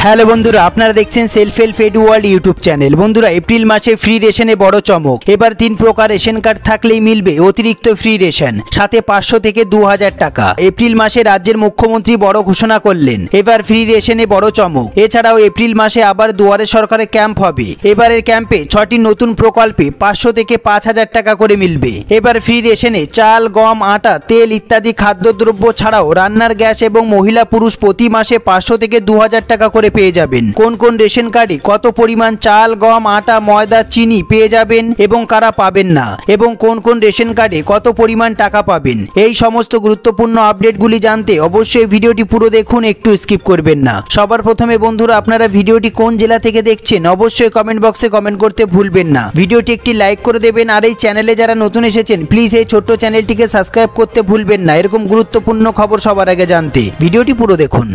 Hello বন্ধুরা, আপনারা দেখছেন self help aid world YouTube channel. বন্ধুরা, এপ্রিল মাসে ফ্রি রেশনে বড় চমক। এবার 3 প্রকার রেশন কার্ড থাকলেই মিলবে অতিরিক্ত ফ্রি রেশন, সাথে 500 থেকে 2000 টাকা। এপ্রিল মাসে রাজ্যের মুখ্যমন্ত্রী বড় ঘোষণা করলেন, এবার ফ্রি রেশনে বড় চমক। এছাড়াও এপ্রিল মাসে আবার দুয়ারে সরকারের ক্যাম্প হবে। এবারের ক্যাম্পে 6টি নতুন প্রকল্পে 500 থেকে 5000 টাকা করে মিলবে। এবার ফ্রি রেশনে চাল, গম, আটা, তেল ইত্যাদি খাদ্যদ্রব্য ছাড়াও রান্নার গ্যাস এবং মহিলা পুরুষ প্রতি মাসে 500 থেকে 2000 টাকা করে পেয়ে যাবেন। কোন কোন রেশন কার্ডে কত পরিমাণ চাল, গম, আটা, ময়দা, চিনি পেয়ে যাবেন এবং কারা পাবেন না, এবং কোন কোন রেশন কার্ডে কত পরিমাণ টাকা পাবেন, এই সমস্ত গুরুত্বপূর্ণ আপডেটগুলি জানতে অবশ্যই ভিডিওটি পুরো দেখুন, একটু স্কিপ করবেন না। সবার প্রথমে বন্ধুরা, আপনারা ভিডিওটি কোন জেলা থেকে দেখছেন অবশ্যই কমেন্ট বক্সে কমেন্ট করতে ভুলবেন না। ভিডিওটি একটি লাইক করে দেবেন, আর এই চ্যানেলে যারা নতুন এসেছেন প্লিজ এই ছোট্ট চ্যানেলটিকে সাবস্ক্রাইব করতে ভুলবেন না এরকম গুরুত্বপূর্ণ খবর সবার আগে জানতে। ভিডিওটি পুরো দেখুন।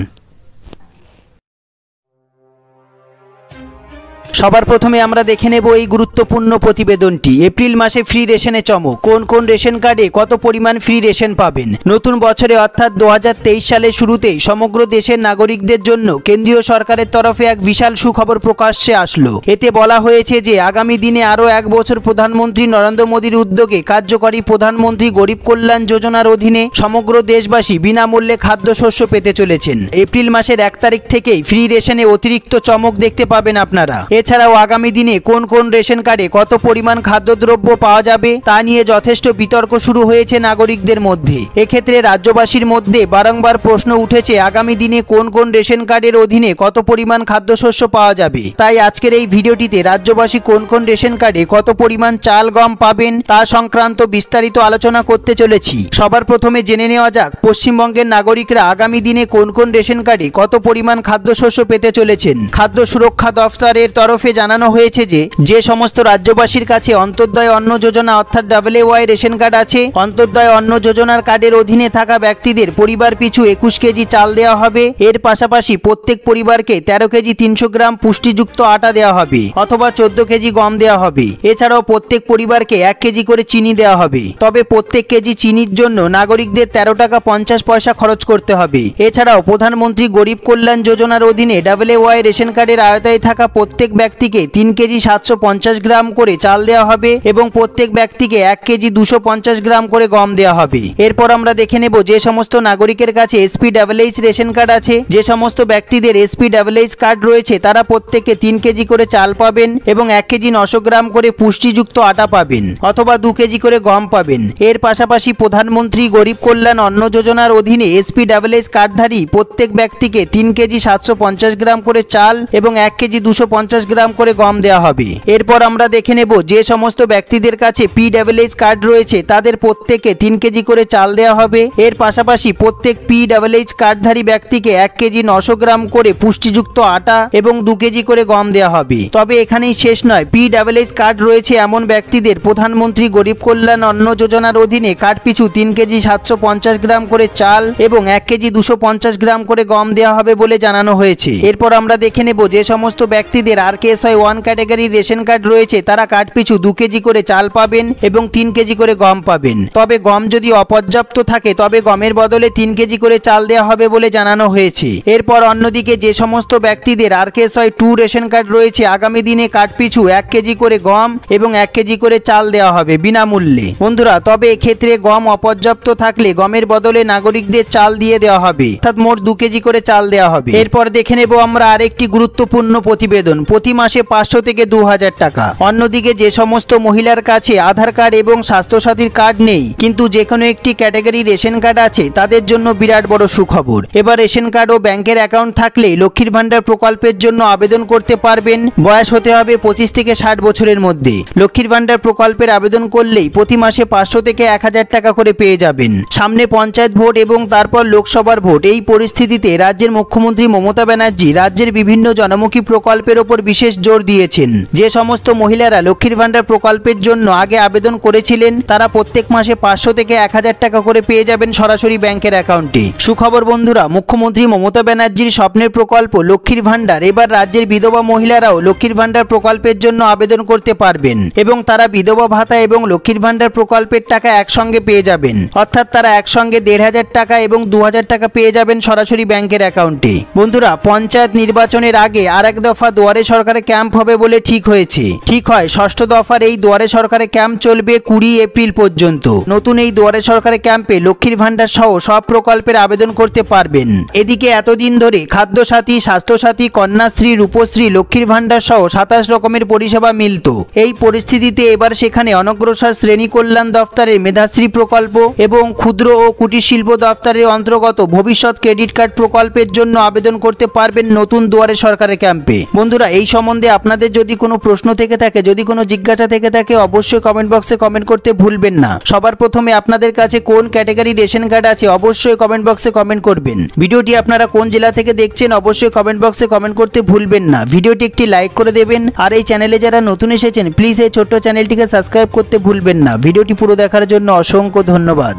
সবার প্রথমে আমরা দেখে নেব এই গুরুত্বপূর্ণ প্রতিবেদনটি। এপ্রিল মাসে ফ্রি রেশনে চমক, কোন কোন রেশন কার্ডে কত পরিমাণ ফ্রি রেশন পাবেন। নতুন বছরে অর্থাৎ 2023 সালের শুরুতেই সমগ্র দেশের নাগরিকদের জন্য কেন্দ্রীয় সরকারের তরফে এক বিশাল সুখবর প্রকাশ্যে আসলো। এতে বলা হয়েছে যে আগামী দিনে আরও 1 বছর প্রধানমন্ত্রী নরেন্দ্র মোদীর উদ্যোগে কার্যকরী প্রধানমন্ত্রী গরিব কল্যাণ যোজনার অধীনে সমগ্র দেশবাসী বিনামূল্যে খাদ্যশস্য পেতে চলেছেন। এপ্রিল মাসের 1 তারিখ থেকেই ফ্রি রেশনে অতিরিক্ত চমক দেখতে পাবেন আপনারা। এছাড়াও আগামী দিনে কোন কোন রেশন কার্ডে কত পরিমাণ খাদ্যদ্রব্য পাওয়া যাবে তা নিয়ে যথেষ্ট বিতর্ক শুরু হয়েছে নাগরিকদের মধ্যে। এক্ষেত্রে রাজ্যবাসীর মধ্যে বারংবার প্রশ্ন উঠেছে আগামী দিনে কোন কোন রেশন কার্ডের অধীনে কত পরিমাণ খাদ্যশস্য পাওয়া যাবে। তাই আজকের এই ভিডিওটিতে রাজ্যবাসী কোন কোন রেশন কার্ডে কত পরিমাণ চাল, গম পাবেন তা সংক্রান্ত বিস্তারিত আলোচনা করতে চলেছি। সবার প্রথমে জেনে নেওয়া যাক পশ্চিমবঙ্গের নাগরিকরা আগামী দিনে কোন কোন রেশন কার্ডে কত পরিমাণ খাদ্যশস্য পেতে চলেছেন। খাদ্য সুরক্ষা দফতরের তরফে জানানো হয়েছে যে সমস্ত রাজ্যবাসীর কাছে অন্তর্দয় অন্ন যোজনা অর্থাৎ WY রেশন কার্ড আছে, অন্তর্দয় অন্ন যোজনার কার্ডের অধীনে থাকা ব্যক্তিদের পরিবার পিছু 21 কেজি চাল দেওয়া হবে। এর পাশাপাশি প্রত্যেক পরিবারকে 13 কেজি 300 গ্রাম পুষ্টিযুক্ত আটা দেওয়া হবে অথবা 14 কেজি গম দেওয়া হবে। এছাড়াও প্রত্যেক পরিবারকে 1 কেজি করে চিনি দেওয়া হবে। তবে প্রত্যেক কেজি চিনির জন্য নাগরিকদের 13 টাকা 50 পয়সা খরচ করতে হবে। এছাড়াও প্রধানমন্ত্রী গরিব কল্যাণ যোজনার অধীনে WY রেশন কার্ডের আওতায় থাকা প্রত্যেক ব্যক্তিকে 3 কেজি 750 গ্রাম করে চাল দেওয়া হবে এবং প্রত্যেক ব্যক্তিকে 1 কেজি 250 গ্রাম করে গম দেওয়া হবে। এরপর আমরা দেখে নেব যে সমস্ত নাগরিকের কাছে SPWH রেশন কার্ড আছে, যে সমস্ত ব্যক্তিদের SPWH কার্ড রয়েছে তারা প্রত্যেকে 3 কেজি করে চাল পাবেন এবং 1 কেজি 900 গ্রাম করে পুষ্টিযুক্ত আটা পাবেন অথবা 2 কেজি করে গম পাবেন। এর পাশাপাশি প্রধানমন্ত্রী গরিব কল্যাণ অন্ন যোজনার অধীনে SPWH কার্ডধারী প্রত্যেক ব্যক্তিকে 3 কেজি 750 গ্রাম করে চাল এবং 1 কেজি 250 গ্রাম করে গম দেওয়া হবে। এরপর আমরা দেখে নেব যে সমস্ত ব্যক্তিদের কাছে PWH কার্ড রয়েছে তাদের প্রত্যেকে 3 কেজি করে চাল দেওয়া হবে। এর পাশাপাশি প্রত্যেক PWH কার্ডধারী ব্যক্তিকে 1 কেজি 900 গ্রাম করে পুষ্টিযুক্ত আটা এবং 2 কেজি করে গম দেওয়া হবে। তবে এখানেই শেষ নয়, PWH কার্ড রয়েছে এমন ব্যক্তিদের প্রধানমন্ত্রী গরিব কল্যাণ অন্ন যোজনার অধীনে কার্ড পিছু 3 কেজি 750 গ্রাম করে চাল এবং 1 কেজি 250 গ্রাম করে গম দেওয়া হবে বলে জানানো হয়েছে। এরপর আমরা দেখে নেব যে সমস্ত ব্যক্তিদের RKSY 1 ক্যাটাগরি রেশন কার্ড রয়েছে তারা কার্ড পিছু 2 কেজি করে চাল পাবেন এবং 3 কেজি করে গম পাবেন। তবে গম যদি অপর্যাপ্ত থাকে তবে গমের বদলে 3 কেজি করে চাল দেওয়া হবে বলে জানানো হয়েছে। এরপর অন্যদিকে যে সমস্ত ব্যক্তিদের RKSY 2 রেশন কার্ড রয়েছে আগামী দিনে কার্ড পিছু 1 কেজি করে গম এবং 1 কেজি করে চাল দেওয়া হবে বিনামূল্যে। বন্ধুরা, তবে এক্ষেত্রে গম অপর্যাপ্ত থাকলে গমের বদলে নাগরিকদের চাল দিয়ে দেওয়া হবে, অর্থাৎ মোট 2 কেজি করে চাল দেওয়া হবে। এরপর দেখে নেব আমরা আরেকটি গুরুত্বপূর্ণ প্রতিবেদন, প্রতি মাসে 500 থেকে 2000 টাকা। অন্যদিকে যে সমস্ত মহিলার কাছে আধার কার্ড এবং স্বাস্থ্যসাথীর কার্ড নেই কিন্তু যে কোনো একটি ক্যাটাগরি রেশন কার্ড আছে তাদের জন্য বিরাট বড় সুখবর। এবার রেশন কার্ড ও ব্যাংকের অ্যাকাউন্ট থাকলে লক্ষ্মীর ভান্ডার প্রকল্পের জন্য আবেদন করতে পারবেন। বয়স হতে হবে 25 থেকে 60 বছরের মধ্যে। লক্ষ্মীর ভান্ডার প্রকল্পের আবেদন করলেই প্রতি মাসে 500 থেকে 1000 টাকা করে পেয়ে যাবেন। সামনে পঞ্চায়েত ভোট এবং তারপর লোকসভার ভোট, এই পরিস্থিতিতে রাজ্যের মুখ্যমন্ত্রী মমতা ব্যানার্জি রাজ্যের বিভিন্ন জনমুখী প্রকল্পের ওপর বিশেষ জোর দিয়েছেন। যে সমস্ত মহিলারা লক্ষ্মীর ভান্ডার প্রকল্পের জন্য আগে আবেদন করেছিলেন তারা প্রত্যেক মাসে 500 থেকে 1000 টাকা করে পেয়ে যাবেন সরাসরি ব্যাংকের অ্যাকাউন্টে। সুখবর বন্ধুরা, মুখ্যমন্ত্রী মমতা ব্যানার্জির স্বপ্নের প্রকল্প লক্ষ্মীর ভান্ডার এবার রাজ্যের বিধবা মহিলারাও লক্ষ্মীর ভান্ডার প্রকল্পের জন্য আবেদন করতে পারবেন এবং তারা বিধবা ভাতা এবং লক্ষ্মীর ভান্ডার প্রকল্পের টাকা একসঙ্গে পেয়ে যাবেন। অর্থাৎ তারা একসঙ্গে 1500 টাকা এবং 2000 টাকা পেয়ে যাবেন সরাসরি ব্যাংকের অ্যাকাউন্টে। বন্ধুরা, পঞ্চায়েত নির্বাচনের আগে আর এক দফা দুয়ারে সরকারে ক্যাম্প হবে বলে ঠিক হয়েছে। ঠিক হয়, ষষ্ঠ দফার এই দুয়ারে সরকারে ক্যাম্প চলবে 20 এপ্রিল পর্যন্ত। নতুন এই দুয়ারে সরকারে ক্যাম্পে লক্ষ্মীর ভান্ডার সহ সব প্রকল্পের আবেদন করতে পারবেন। এদিকে এতদিন ধরে খাদ্যসাথী, স্বাস্থ্যসাথী, কন্যাশ্রী, রূপশ্রী, লক্ষ্মীর ভান্ডার সহ 27 রকমের পরিষেবা মিলত। এই পরিস্থিতিতে এবার সেখানে অনগ্রসর শ্রেণী কল্যাণ দফতরের মেধাশ্রী প্রকল্প এবং ক্ষুদ্র ও কুটির শিল্প দফতরের অন্তর্গত ভবিষ্যৎ ক্রেডিট কার্ড প্রকল্পের জন্য আবেদন করতে পারবেন নতুন দুয়ারে সরকারের ক্যাম্পে। বন্ধুরা, এই সম্বন্ধে আপনাদের যদি কোনো প্রশ্ন থেকে থাকে, যদি কোনো জিজ্ঞাসা থেকে থাকে, অবশ্যই কমেন্ট বক্সে কমেন্ট করতে ভুলবেন না। সবার প্রথমে আপনাদের কাছে কোন ক্যাটাগরি রেশন কার্ড আছে অবশ্যই কমেন্ট বক্সে কমেন্ট করবেন। ভিডিওটি আপনারা কোন জেলা থেকে দেখছেন অবশ্যই কমেন্ট বক্সে কমেন্ট করতে ভুলবেন না। ভিডিওটি একটি লাইক করে দেবেন আর এই চ্যানেলে যারা নতুন এসেছেন প্লিজ এই ছোট্ট চ্যানেলটিকে সাবস্ক্রাইব করতে ভুলবেন না। ভিডিওটি পুরো দেখার জন্য অসংখ্য ধন্যবাদ।